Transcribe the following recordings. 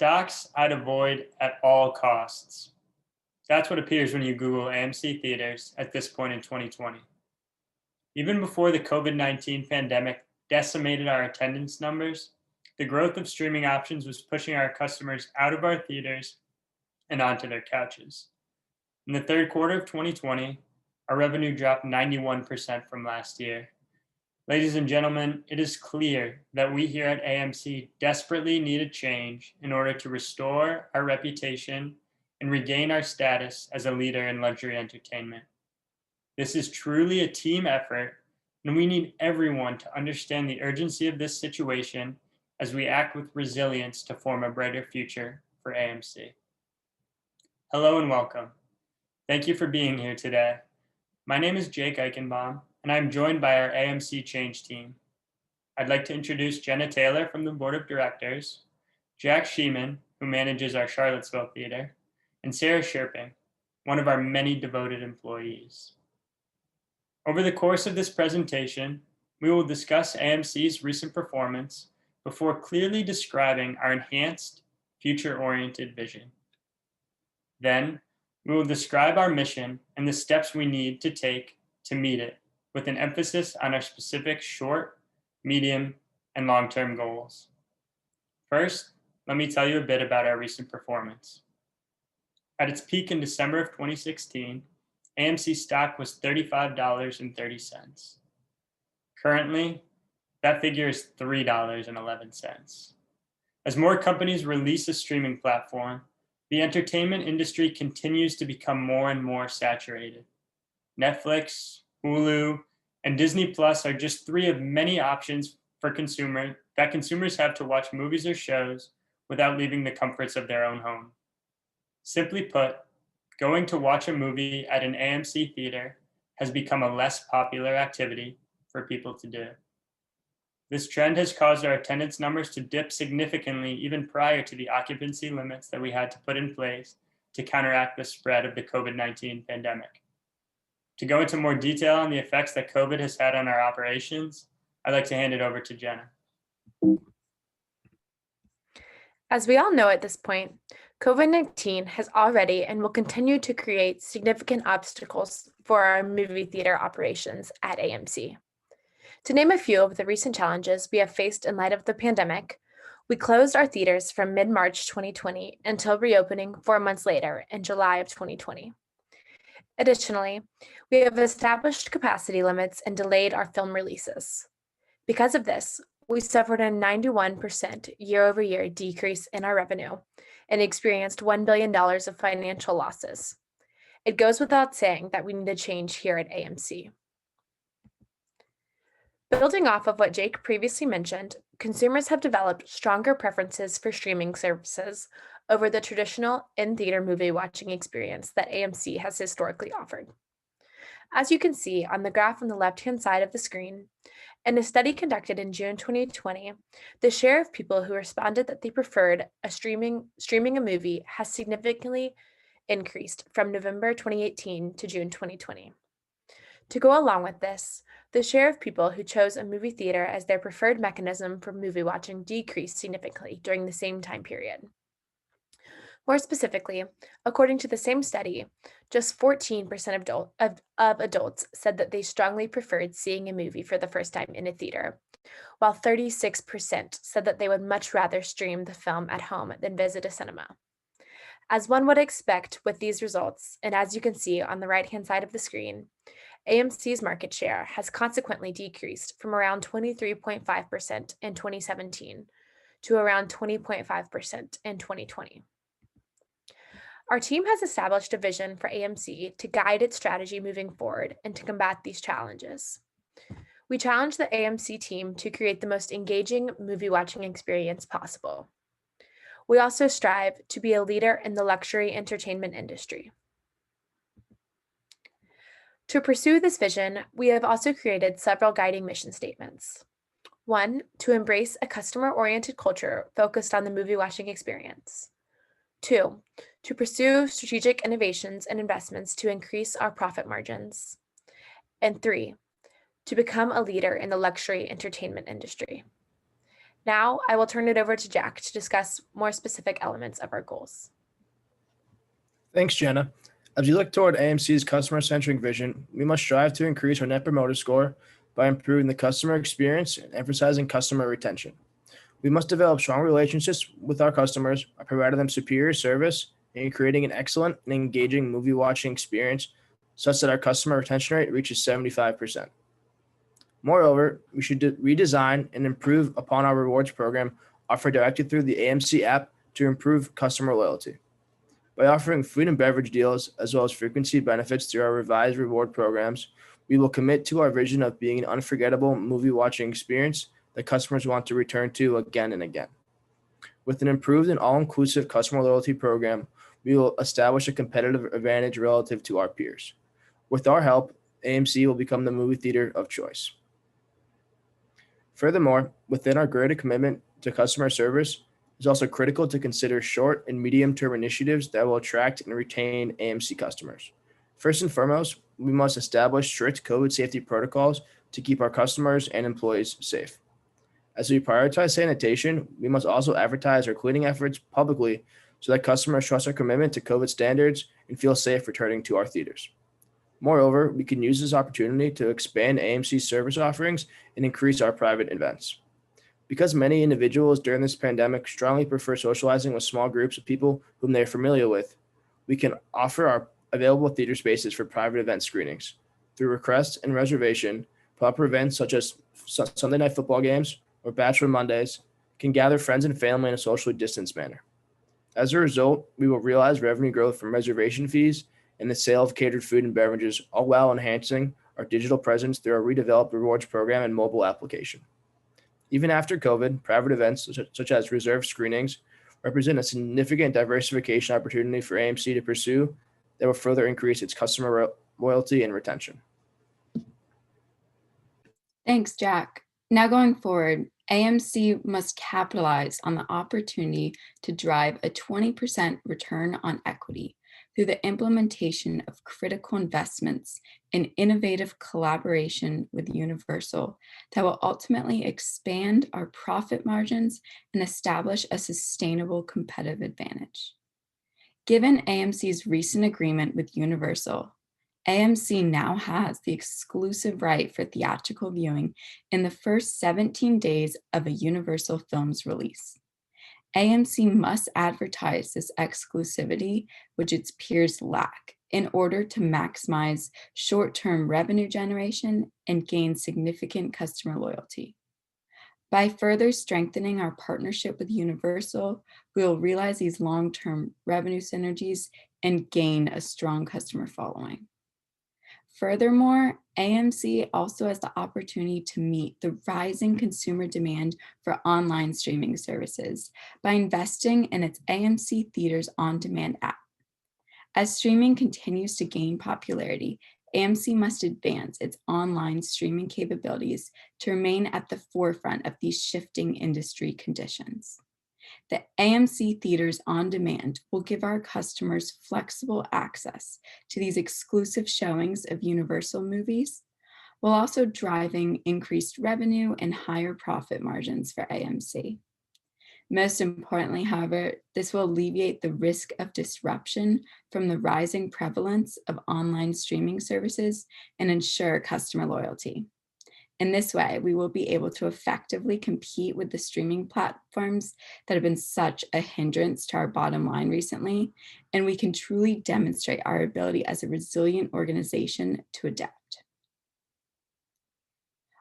Stocks I'd avoid at all costs. That's what appears when you Google AMC theaters at this point in 2020. Even before the COVID-19 pandemic decimated our attendance numbers, the growth of streaming options was pushing our customers out of our theaters and onto their couches. In the third quarter of 2020, our revenue dropped 91% from last year. Ladies and gentlemen, it is clear that we here at AMC desperately need a change in order to restore our reputation and regain our status as a leader in luxury entertainment. This is truly a team effort, and we need everyone to understand the urgency of this situation as we act with resilience to form a brighter future for AMC. Hello and welcome. Thank you for being here today. My name is Jake Eichenbaum, and I'm joined by our AMC Change team. I'd like to introduce Jenna Taylor from the Board of Directors, Jack Sheeman, who manages our Charlottesville theater, and Sarah Sherping, one of our many devoted employees. Over the course of this presentation, we will discuss AMC's recent performance before clearly describing our enhanced, future-oriented vision. Then, we will describe our mission and the steps we need to take to meet it, with an emphasis on our specific short, medium, and long-term goals. First, let me tell you a bit about our recent performance. At its peak in December of 2016, AMC stock was $35.30. Currently, that figure is $3.11. As more companies release a streaming platform, the entertainment industry continues to become more and more saturated. Netflix, Hulu, and Disney Plus are just three of many options for consumers have to watch movies or shows without leaving the comforts of their own home. Simply put, going to watch a movie at an AMC theater has become a less popular activity for people to do. This trend has caused our attendance numbers to dip significantly even prior to the occupancy limits that we had to put in place to counteract the spread of the COVID-19 pandemic. To go into more detail on the effects that COVID has had on our operations, I'd like to hand it over to Jenna. As we all know at this point, COVID-19 has already and will continue to create significant obstacles for our movie theater operations at AMC. To name a few of the recent challenges we have faced in light of the pandemic, we closed our theaters from mid-March 2020 until reopening 4 months later in July of 2020. Additionally, we have established capacity limits and delayed our film releases. Because of this, we suffered a 91% year-over-year decrease in our revenue and experienced $1 billion of financial losses. It goes without saying that we need a change here at AMC. Building off of what Jake previously mentioned, consumers have developed stronger preferences for streaming services over the traditional in-theater movie watching experience that AMC has historically offered. As you can see on the graph on the left-hand side of the screen, in a study conducted in June 2020, the share of people who responded that they preferred streaming a movie has significantly increased from November 2018 to June 2020. To go along with this, the share of people who chose a movie theater as their preferred mechanism for movie watching decreased significantly during the same time period. More specifically, according to the same study, just 14% of adults said that they strongly preferred seeing a movie for the first time in a theater, while 36% said that they would much rather stream the film at home than visit a cinema. As one would expect with these results, and as you can see on the right-hand side of the screen, AMC's market share has consequently decreased from around 23.5% in 2017 to around 20.5% in 2020. Our team has established a vision for AMC to guide its strategy moving forward and to combat these challenges. We challenge the AMC team to create the most engaging movie watching experience possible. We also strive to be a leader in the luxury entertainment industry. To pursue this vision, we have also created several guiding mission statements. 1, to embrace a customer-oriented culture focused on the movie watching experience. 2, to pursue strategic innovations and investments to increase our profit margins. And 3, to become a leader in the luxury entertainment industry. Now, I will turn it over to Jack to discuss more specific elements of our goals. Thanks, Jenna. As we look toward AMC's customer centric vision, we must strive to increase our Net Promoter Score by improving the customer experience and emphasizing customer retention. We must develop strong relationships with our customers by providing them superior service and creating an excellent and engaging movie watching experience such that our customer retention rate reaches 75%. Moreover, we should redesign and improve upon our rewards program offered directly through the AMC app to improve customer loyalty. By offering food and beverage deals as well as frequency benefits through our revised reward programs, we will commit to our vision of being an unforgettable movie watching experience that customers want to return to again and again. With an improved and all-inclusive customer loyalty program, we will establish a competitive advantage relative to our peers. With our help, AMC will become the movie theater of choice. Furthermore, within our greater commitment to customer service, it's also critical to consider short and medium-term initiatives that will attract and retain AMC customers. First and foremost, we must establish strict COVID safety protocols to keep our customers and employees safe. As we prioritize sanitation, we must also advertise our cleaning efforts publicly so that customers trust our commitment to COVID standards and feel safe returning to our theaters. Moreover, we can use this opportunity to expand AMC's service offerings and increase our private events. Because many individuals during this pandemic strongly prefer socializing with small groups of people whom they are familiar with, we can offer our available theater spaces for private event screenings. Through request and reservation, proper events such as Sunday night football games or Bachelor Mondays can gather friends and family in a socially distanced manner. As a result, we will realize revenue growth from reservation fees and the sale of catered food and beverages, all while enhancing our digital presence through our redeveloped rewards program and mobile application. Even after COVID, private events such as reserved screenings represent a significant diversification opportunity for AMC to pursue that will further increase its customer loyalty and retention. Thanks, Jack. Now going forward, AMC must capitalize on the opportunity to drive a 20% return on equity through the implementation of critical investments in innovative collaboration with Universal that will ultimately expand our profit margins and establish a sustainable competitive advantage. Given AMC's recent agreement with Universal, AMC now has the exclusive right for theatrical viewing in the first 17 days of a Universal film's release. AMC must advertise this exclusivity, which its peers lack, in order to maximize short-term revenue generation and gain significant customer loyalty. By further strengthening our partnership with Universal, we will realize these long-term revenue synergies and gain a strong customer following. Furthermore, AMC also has the opportunity to meet the rising consumer demand for online streaming services by investing in its AMC Theaters On Demand app. As streaming continues to gain popularity, AMC must advance its online streaming capabilities to remain at the forefront of these shifting industry conditions. The AMC Theaters On Demand will give our customers flexible access to these exclusive showings of Universal movies, while also driving increased revenue and higher profit margins for AMC. Most importantly, however, this will alleviate the risk of disruption from the rising prevalence of online streaming services and ensure customer loyalty. In this way, we will be able to effectively compete with the streaming platforms that have been such a hindrance to our bottom line recently, and we can truly demonstrate our ability as a resilient organization to adapt.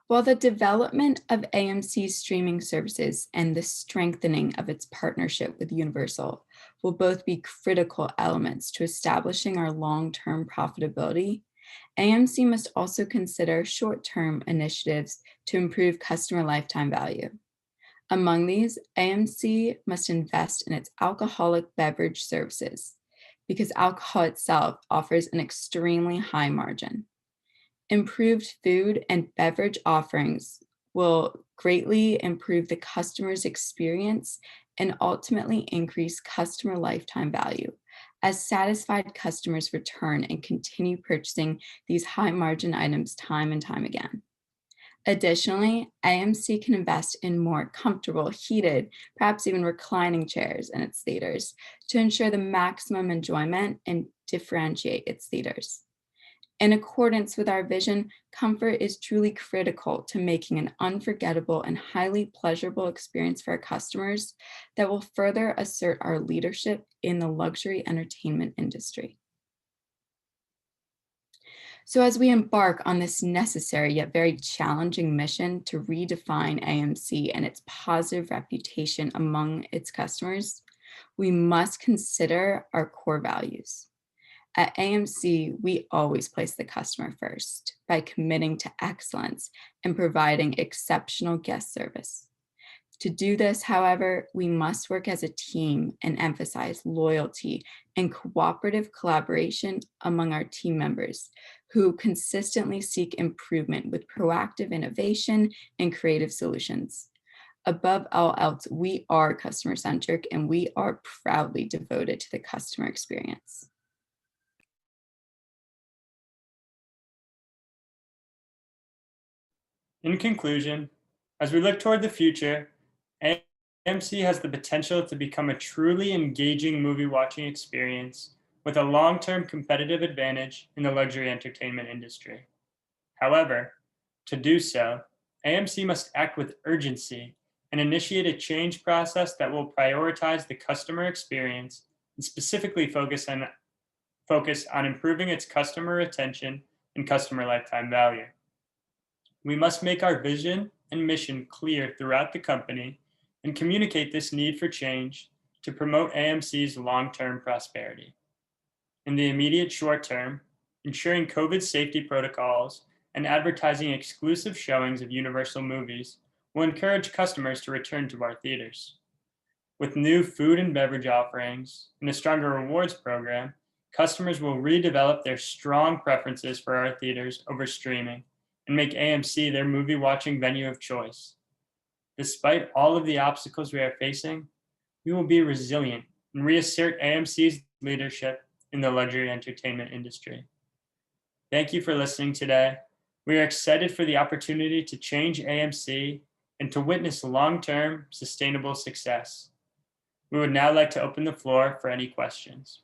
While the development of AMC's streaming services and the strengthening of its partnership with Universal will both be critical elements to establishing our long-term profitability, AMC must also consider short-term initiatives to improve customer lifetime value. Among these, AMC must invest in its alcoholic beverage services because alcohol itself offers an extremely high margin. Improved food and beverage offerings will greatly improve the customer's experience and ultimately increase customer lifetime value as satisfied customers return and continue purchasing these high margin items time and time again. Additionally, AMC can invest in more comfortable, heated, perhaps even reclining chairs in its theaters to ensure the maximum enjoyment and differentiate its theaters. In accordance with our vision, comfort is truly critical to making an unforgettable and highly pleasurable experience for our customers that will further assert our leadership in the luxury entertainment industry. So, as we embark on this necessary yet very challenging mission to redefine AMC and its positive reputation among its customers, we must consider our core values. At AMC, we always place the customer first by committing to excellence and providing exceptional guest service. To do this, however, we must work as a team and emphasize loyalty and cooperative collaboration among our team members who consistently seek improvement with proactive innovation and creative solutions. Above all else, we are customer-centric and we are proudly devoted to the customer experience. In conclusion, as we look toward the future, AMC has the potential to become a truly engaging movie watching experience with a long-term competitive advantage in the luxury entertainment industry. However, to do so, AMC must act with urgency and initiate a change process that will prioritize the customer experience and specifically focus on improving its customer retention and customer lifetime value. We must make our vision and mission clear throughout the company and communicate this need for change to promote AMC's long-term prosperity. In the immediate short term, ensuring COVID safety protocols and advertising exclusive showings of Universal movies will encourage customers to return to our theaters. With new food and beverage offerings and a stronger rewards program, customers will redevelop their strong preferences for our theaters over streaming and make AMC their movie watching venue of choice. Despite all of the obstacles we are facing, we will be resilient and reassert AMC's leadership in the luxury entertainment industry. Thank you for listening today. We are excited for the opportunity to change AMC and to witness long-term sustainable success. We would now like to open the floor for any questions.